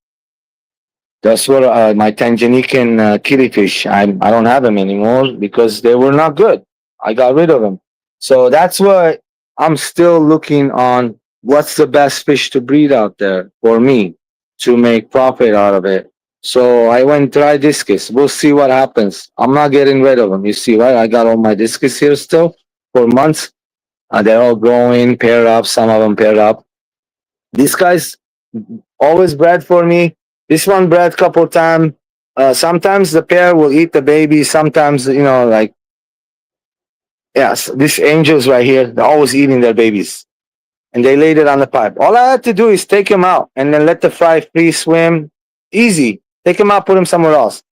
That's what my Tanjanican killifish. I don't have them anymore because they were not good. I got rid of them. So that's why I'm still looking on what's the best fish to breed out there for me. to make profit out of it. So I went try discus. We'll see what happens. I'm not getting rid of them. You see, right? I got all my discus here still for months. They're all growing, paired up. Some of them paired up. These guys always bred for me. This one bred couple times. Sometimes the pair will eat the baby. Sometimes, like, yes, these angels right here, they're always eating their babies. And they laid it on the pipe. All I had to do is take him out and then let the fry free swim. Easy. Take him out, put him somewhere else.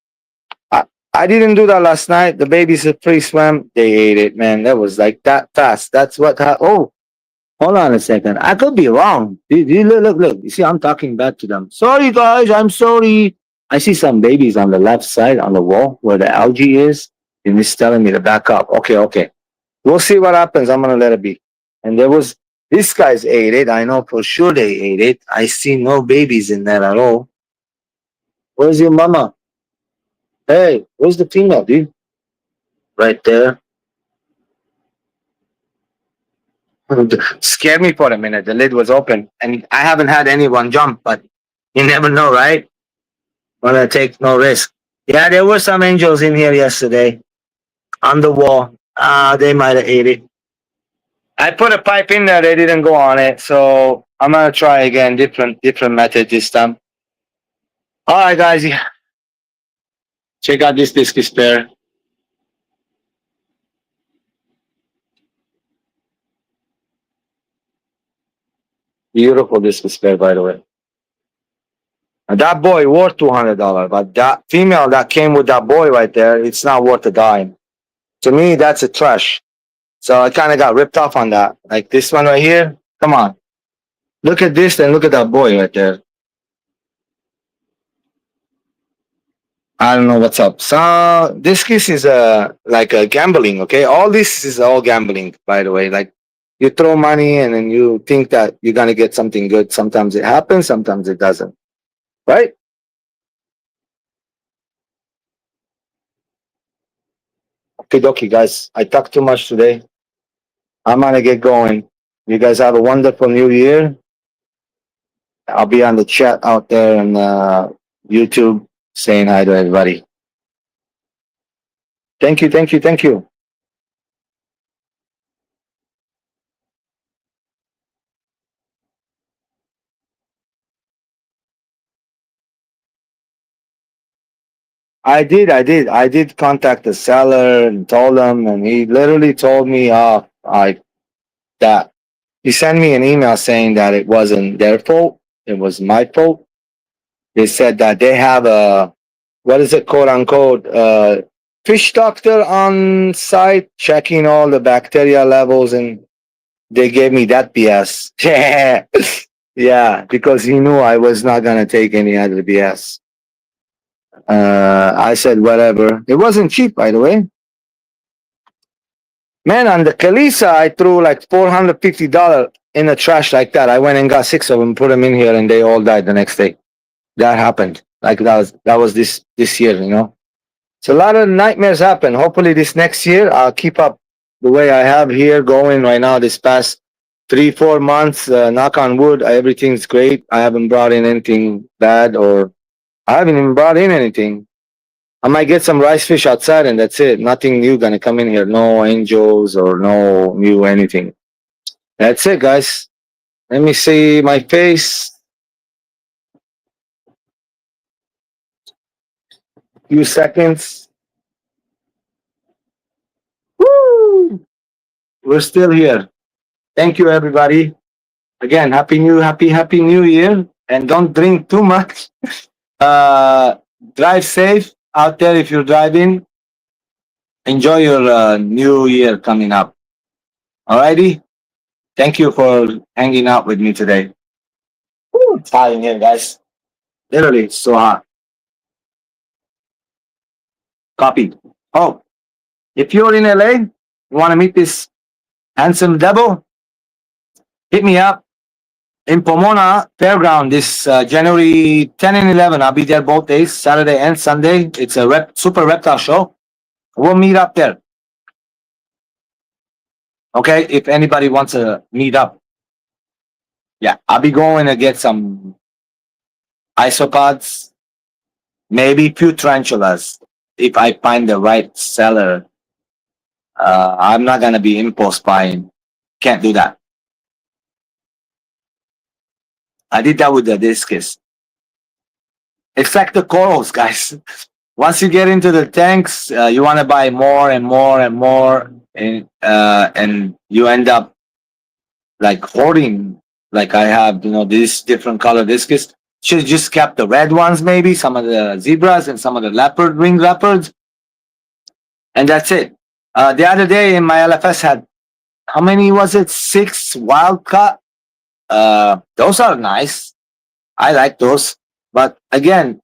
I, I didn't do that last night. The babies had free swim. They ate it, man. That was like that fast. That's what. Oh, hold on a second. I could be wrong. Look. You see, I'm talking back to them. Sorry, guys. I'm sorry. I see some babies on the left side on the wall where the algae is. And it's telling me to back up. Okay. We'll see what happens. I'm going to let it be. And these guys ate it. I know for sure they ate it. I see no babies in there at all. Where's your mama? Hey, where's the female, dude? Right there. Scared me for a minute. The lid was open, and I haven't had anyone jump, but you never know, right? Wanna take no risk. Yeah, there were some angels in here yesterday on the wall. They might have ate it. I put a pipe in there. They didn't go on it, so I'm gonna try again. Different method this time. All right, guys. Check out this discus pair. Beautiful discus pair, by the way. And that boy worth $200, but that female that came with that boy right there, it's not worth a dime. To me, that's a trash. So I kind of got ripped off on that. Like this one right here. Come on, look at this and look at that boy right there. I don't know what's up. So this kiss is like a gambling. Okay, all this is all gambling. By the way, like you throw money and then you think that you're gonna get something good. Sometimes it happens. Sometimes it doesn't. Right? Okay, dokie, guys. I talked too much today. I'm gonna get going. You guys have a wonderful new year. I'll be on the chat out there on YouTube saying hi to everybody. Thank you. I did contact the seller and told him, and he literally told me off like that. He sent me an email saying that it wasn't their fault, it was my fault. They said that they have a what is it, quote unquote, fish doctor on site checking all the bacteria levels, and they gave me that BS. Yeah, because he knew I was not gonna take any other BS. I said whatever. It wasn't cheap, by the way. Man, on the Kalisa, I threw like $450 in the trash like that. I went and got 6 of them, put them in here, and they all died the next day. That happened. Like that was this year, you know. So a lot of nightmares happen. Hopefully, this next year I'll keep up the way I have here going right now. This past 3-4 months, knock on wood, everything's great. I haven't brought in anything bad, or I haven't even brought in anything. I might get some rice fish outside, and that's it. Nothing new gonna come in here. No angels or no new anything. That's it, guys. Let me see my face. Few seconds. Woo! We're still here. Thank you, everybody. Again, happy new year. And don't drink too much. Uh, drive safe out there if you're driving. Enjoy your new year coming up. Alrighty. Thank you for hanging out with me today. Woo, it's hot in here, guys. Literally, it's so hot. Copy. Oh, if you're in LA, you want to meet this handsome devil, hit me up in Pomona Fairground this January 10 and 11. I'll be there both days, Saturday and Sunday. It's a super reptile show. We'll meet up there. Okay, if anybody wants to meet up. Yeah, I'll be going to get some isopods, maybe few tarantulas. If I find the right seller, I'm not gonna be impulse buying. Can't do that. I did that with the discus. It's like the corals, guys. Once you get into the tanks, you want to buy more and more and more, and you end up like hoarding. Like I have, this different color discus. Should just kept the red ones, maybe some of the zebras and some of the ringed leopards, and that's it. The other day in my LFS had, how many was it? 6 wild caught. Those are nice. I like those, but again,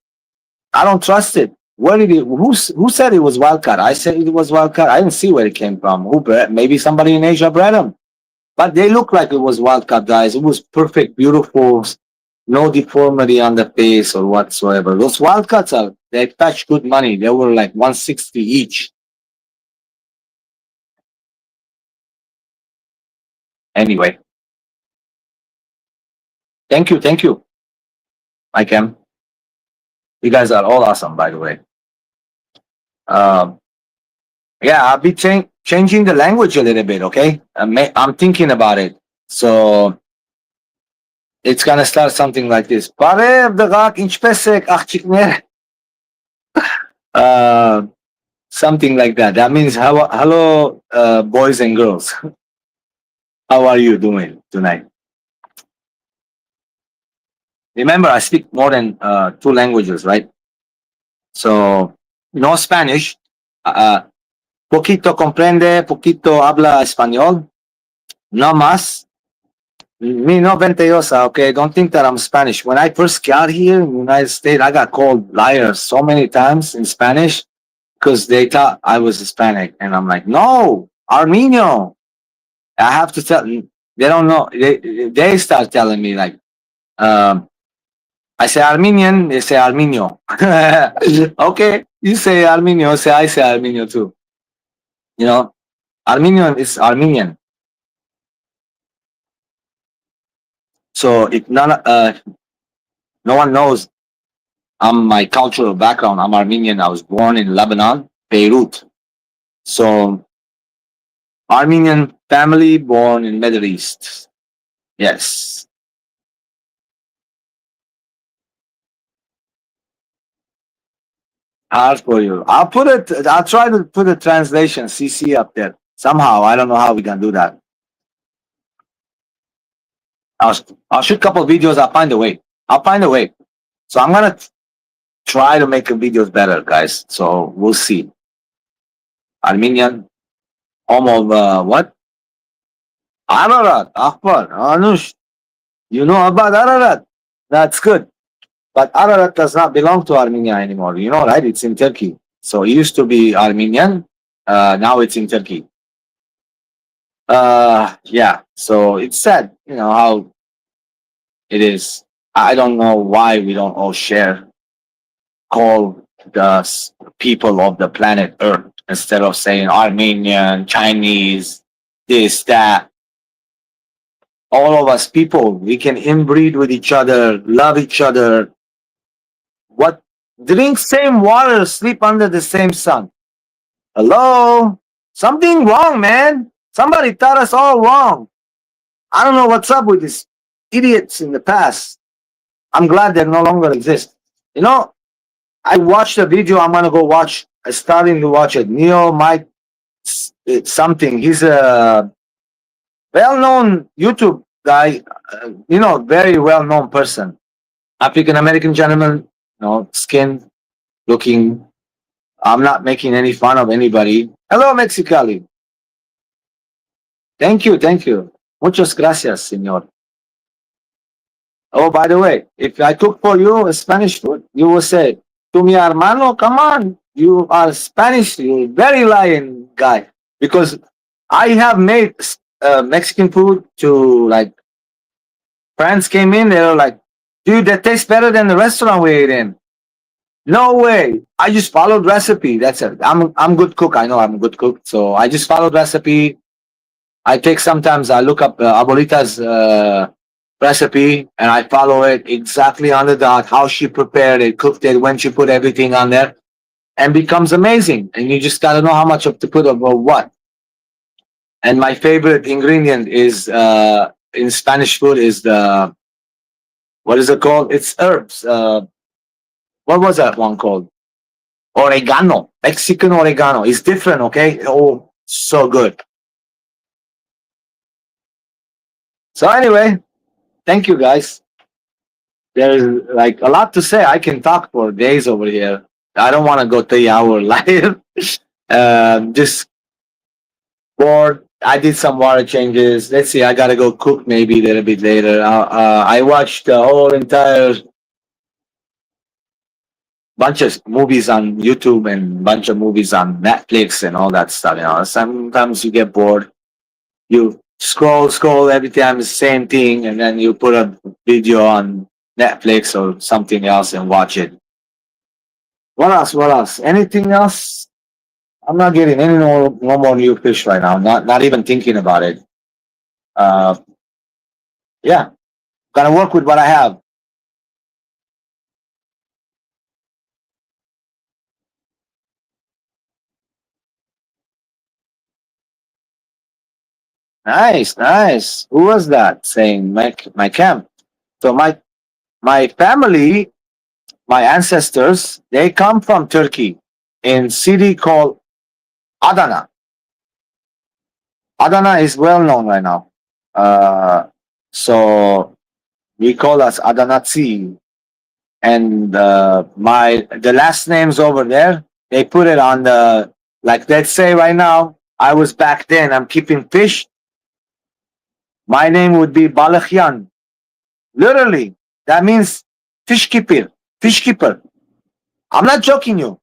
I don't trust it. Where did it? Who said it was wild caught? I said it was wild caught. I didn't see where it came from. Who bred? Maybe somebody in Asia bred them, but they look like it was wild caught, guys. It was perfect, beautiful, no deformity on the face or whatsoever. Those wild caughts they fetch good money. They were like 160 each. Anyway, thank you, Mike M. You guys are all awesome, by the way. Um, yeah, I'll be changing the language a little bit. Okay, I'm thinking about it. So it's gonna start something like this. Pare v'rak inch pesek ach chikner. Something like that. That means hello, boys and girls. How are you doing tonight? Remember, I speak more than 2 languages, right? So, no Spanish. Poquito comprende, poquito habla español. No más. Me no venteosa, okay? Don't think that I'm Spanish. When I first got here in the United States, I got called liar so many times in Spanish because they thought I was Hispanic. And I'm like, no, Armenio. I have to tell them. They don't know. They start telling me, like, I say Armenian, they say Armenio. Okay, you say Armenio, I say Armenio too. Armenian is Armenian. So if no one knows my cultural background, I'm Armenian. I was born in Lebanon, Beirut. So Armenian family, born in Middle East. Yes. Hard for you. I'll try to put a translation CC up there somehow. I don't know how we can do that. I'll shoot a couple of videos. I'll find a way. So I'm gonna try to make the videos better, guys. So we'll see. Armenian, home of what? Ararat, Akbar, Anush. You know about Ararat? That's good. But Ararat does not belong to Armenia anymore. You know, right? It's in Turkey. So it used to be Armenian. Now it's in Turkey. Yeah. So it's sad, how it is. I don't know why we don't all call the people of the planet Earth instead of saying Armenian, Chinese, this, that. All of us people, we can inbreed with each other, love each other. What? Drink same water, sleep under the same sun. Hello? Something wrong, man. Somebody taught us all wrong. I don't know what's up with these idiots in the past. I'm glad they no longer exist. I watched a video. I'm gonna go watch. I'm starting to watch it. Neo Mike something. He's a well-known YouTube guy. Very well-known person. African American gentleman. Skin looking. I'm not making any fun of anybody. Hello, Mexicali. Thank you. Muchas gracias, señor. Oh, by the way, if I cook for you a Spanish food, you will say, to mi hermano, come on, you are Spanish, you're very lying guy. Because I have made Mexican food to, like, friends came in, they were like, dude, that tastes better than the restaurant we ate in. No way. I just followed recipe. That's it. I'm good cook. I know I'm a good cook. So I just followed recipe. I look up Abuelita's recipe, and I follow it exactly on the dot, how she prepared it, cooked it, when she put everything on there, and becomes amazing. And you just gotta know how much of to put of what. And my favorite ingredient is in Spanish food is the, what is it called? It's herbs. What was that one called? Oregano. Mexican oregano. It's different, okay? Oh, so good. So anyway, thank you guys. There's like a lot to say. I can talk for days over here. I don't want to go 3 hour live. Just bored. I did some water changes. Let's see. I gotta go cook maybe a little bit later. I watched the whole entire bunch of movies on YouTube and bunch of movies on Netflix and all that stuff. You know, sometimes you get bored. You scroll every time the same thing, and then you put a video on Netflix or something else and watch it. What else? What else? Anything else? I'm not getting any no more new fish right now. Not even thinking about it. Uh, yeah, gotta work with what I have. Nice, nice. Who was that saying my camp? So my family, my ancestors, they come from Turkey in city called Adana. Adana is well known right now. Uh, so we call us Adanatsi. And my the last names over there, they put it on the, like let's say right now, I was back then, I'm keeping fish. My name would be Balakhyan. Literally, that means fish keeper, fish keeper. I'm not joking you.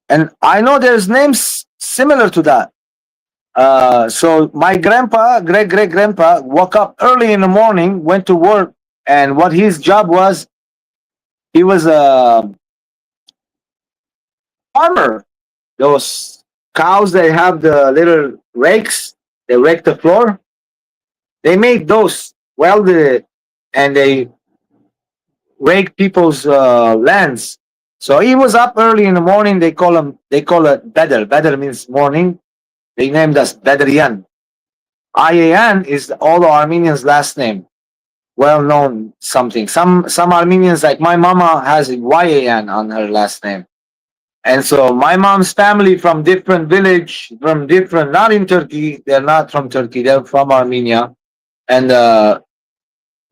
And I know there's names similar to that. So my grandpa, great grandpa, woke up early in the morning, went to work, and what his job was, he was a farmer. Those cows, they have the little rakes, they rake the floor. They make those welded, and they rake people's lands. So he was up early in the morning. They call it Bedr. Bedr means morning. They named us Bedrian. Ayayan is all the Armenians' last name. Well known something. Some Armenians, like my mama, has Yayan on her last name. And so my mom's family from different village, from different, not in Turkey. They're not from Turkey. They're from Armenia. And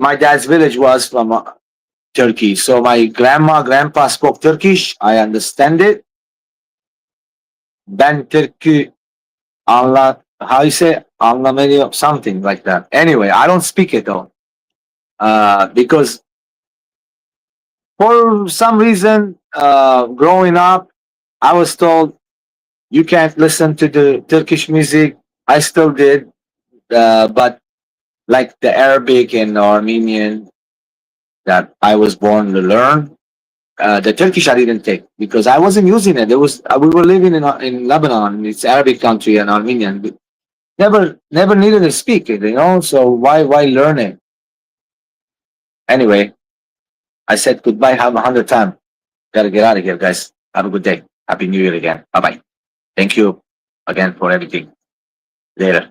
my dad's village was from Turkey. So my grandpa spoke Turkish. I understand it. Ben Turkey anlat, how you say, anlamıyor, something like that. Anyway, I don't speak it though. Because for some reason, growing up, I was told you can't listen to the Turkish music. I still did, but like the Arabic and Armenian that I was born to learn, the Turkish I didn't take because I wasn't using it. There was we were living in Lebanon. It's Arabic country and Armenian. We never needed to speak it, you know. So why learn it? Anyway, I said goodbye. Have a hundred time. Gotta get out of here, guys. Have a good day. Happy New Year again. Bye bye. Thank you again for everything. Later.